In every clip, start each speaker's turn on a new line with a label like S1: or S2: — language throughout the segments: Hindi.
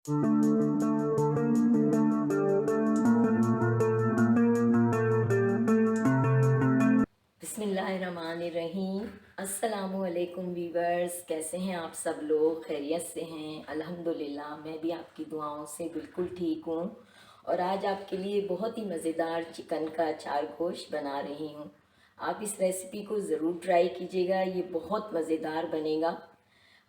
S1: बिस्मिल्लाहिर्रहमानिर्रहीम। अस्सलामुअलैकुम वीवर्स, कैसे हैं आप सब लोग? खैरियत से हैं? अल्हम्दुलिल्लाह, मैं भी आपकी दुआओं से बिल्कुल ठीक हूँ। और आज आपके लिए बहुत ही मज़ेदार चिकन का अचार गोश्त बना रही हूँ। आप इस रेसिपी को ज़रूर ट्राई कीजिएगा, ये बहुत मज़ेदार बनेगा।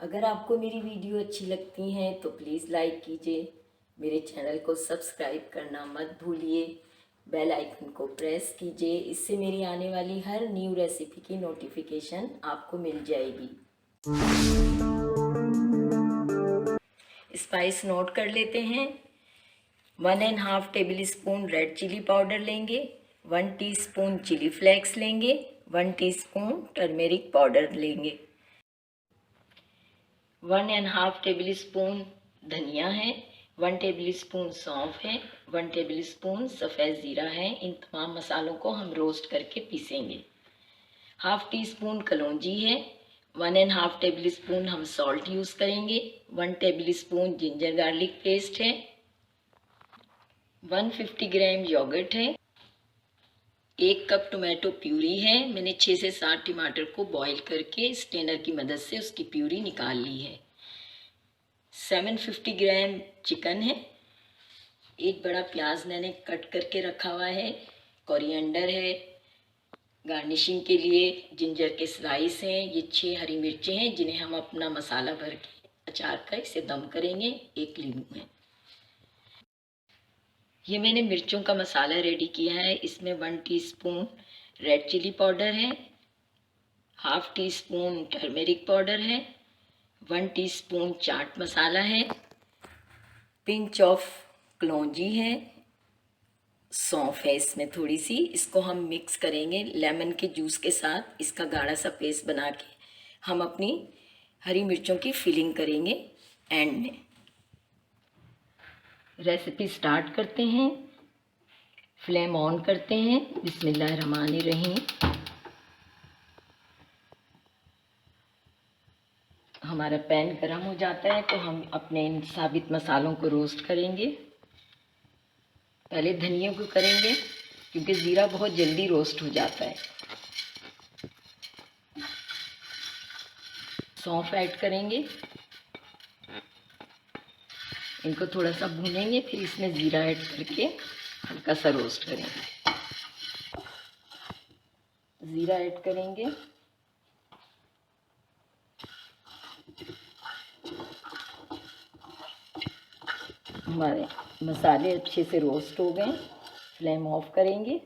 S1: अगर आपको मेरी वीडियो अच्छी लगती हैं तो प्लीज़ लाइक कीजिए, मेरे चैनल को सब्सक्राइब करना मत भूलिए, बेल आइकन को प्रेस कीजिए, इससे मेरी आने वाली हर न्यू रेसिपी की नोटिफिकेशन आपको मिल जाएगी। स्पाइस नोट कर लेते हैं। 1½ tablespoon red chilli powder लेंगे, 1 टीस्पून चिली फ्लेक्स लेंगे, 1 टीस्पून टर्मेरिक पाउडर लेंगे, 1½ टेबल स्पून धनिया है, 1 टेबल स्पून सौंफ है, 1 टेबल स्पून सफ़ेद ज़ीरा है। इन तमाम मसालों को हम रोस्ट करके पीसेंगे। ½ टीस्पून कलौंजी है, 1½ टेबल स्पून हम सॉल्ट यूज़ करेंगे, 1 table spoon ginger garlic paste है, 150 ग्राम योगर्ट है, 1 कप टोमेटो प्यूरी है। मैंने 6 से 7 टमाटर को बॉईल करके स्ट्रेनर की मदद से उसकी प्यूरी निकाल ली है। 750 ग्राम चिकन है, एक बड़ा प्याज मैंने कट करके रखा हुआ है, कोरिएंडर है, गार्निशिंग के लिए जिंजर के स्लाइस हैं, ये 6 हरी मिर्चें हैं जिन्हें हम अपना मसाला भर के अचार का इसे दम करेंगे। 1 लीमू है। ये मैंने मिर्चों का मसाला रेडी किया है। इसमें 1 टीस्पून रेड चिली पाउडर है, ½ टीस्पून टर्मेरिक पाउडर है, 1 टीस्पून चाट मसाला है, पिंच ऑफ कलौंजी है, सौंफ है इसमें थोड़ी सी। इसको हम मिक्स करेंगे लेमन के जूस के साथ। इसका गाढ़ा सा पेस्ट बना के हम अपनी हरी मिर्चों की फिलिंग करेंगे एंड में। रेसिपी स्टार्ट करते हैं। फ्लेम ऑन करते हैं। बिस्मिल्लाहिर्रहमानिर्रहीम। हमारा पैन गरम हो जाता है तो हम अपने इन साबित मसालों को रोस्ट करेंगे। पहले धनिया को करेंगे क्योंकि ज़ीरा बहुत जल्दी रोस्ट हो जाता है। सौंफ ऐड करेंगे, इनको थोड़ा सा भूनेंगे, फिर इसमें ज़ीरा ऐड करके हल्का सा रोस्ट करेंगे। ज़ीरा ऐड करेंगे, हमारे मसाले अच्छे से रोस्ट हो गए। फ्लेम ऑफ करेंगे।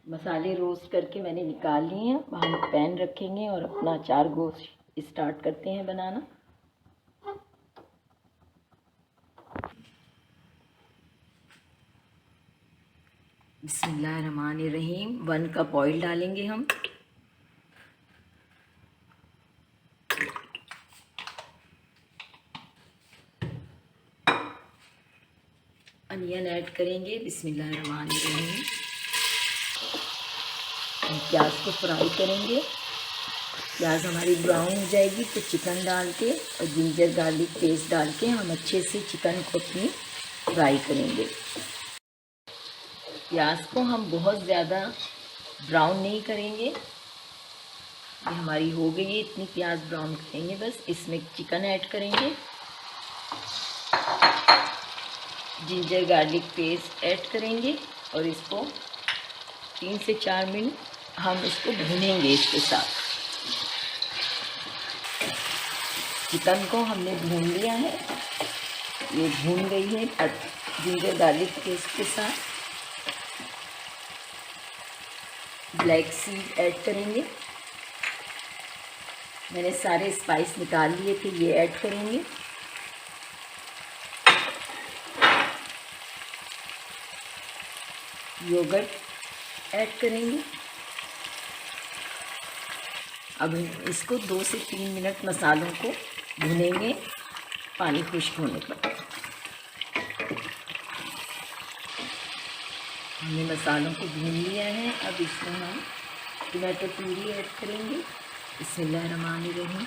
S1: मसाले रोस्ट करके मैंने निकाल लिए हैं। हम पैन रखेंगे और अपना अचार गोश्त स्टार्ट करते हैं बनाना। बिस्मिल्लाहिर्रहमानिर्रहीम। 1 कप ऑयल डालेंगे हम। अनियन ऐड करेंगे। बिस्मिल्लाहिर्रहमानिर्रहीम। हम प्याज को फ्राई करेंगे। प्याज हमारी ब्राउन हो जाएगी तो चिकन डाल के और जिंजर गार्लिक पेस्ट डाल के हम अच्छे से चिकन को अपनी फ्राई करेंगे। प्याज को हम बहुत ज़्यादा ब्राउन नहीं करेंगे। ये हमारी हो गई है, इतनी प्याज ब्राउन करेंगे बस। इसमें चिकन ऐड करेंगे, जिंजर गार्लिक पेस्ट ऐड करेंगे और इसको 3 से 4 मिनट हम इसको भूनेंगे इसके साथ। चिकन को हमने भून लिया है, ये भून गई है जिंजर गार्लिक पेस्ट के साथ। ब्लैक सीड ऐड करेंगे, मैंने सारे स्पाइस निकाल लिए थे, ये ऐड करेंगे। योगर्ट ऐड करेंगे। अब इसको 2 से 3 मिनट मसालों को भूनेंगे पानी खुश्क होने पर। हमने मसालों को भून लिया है। अब इसमें हम टमाटो प्यूरी ऐड करेंगे। बिस्मिल्लाहिर्रहमानिर्रहीम।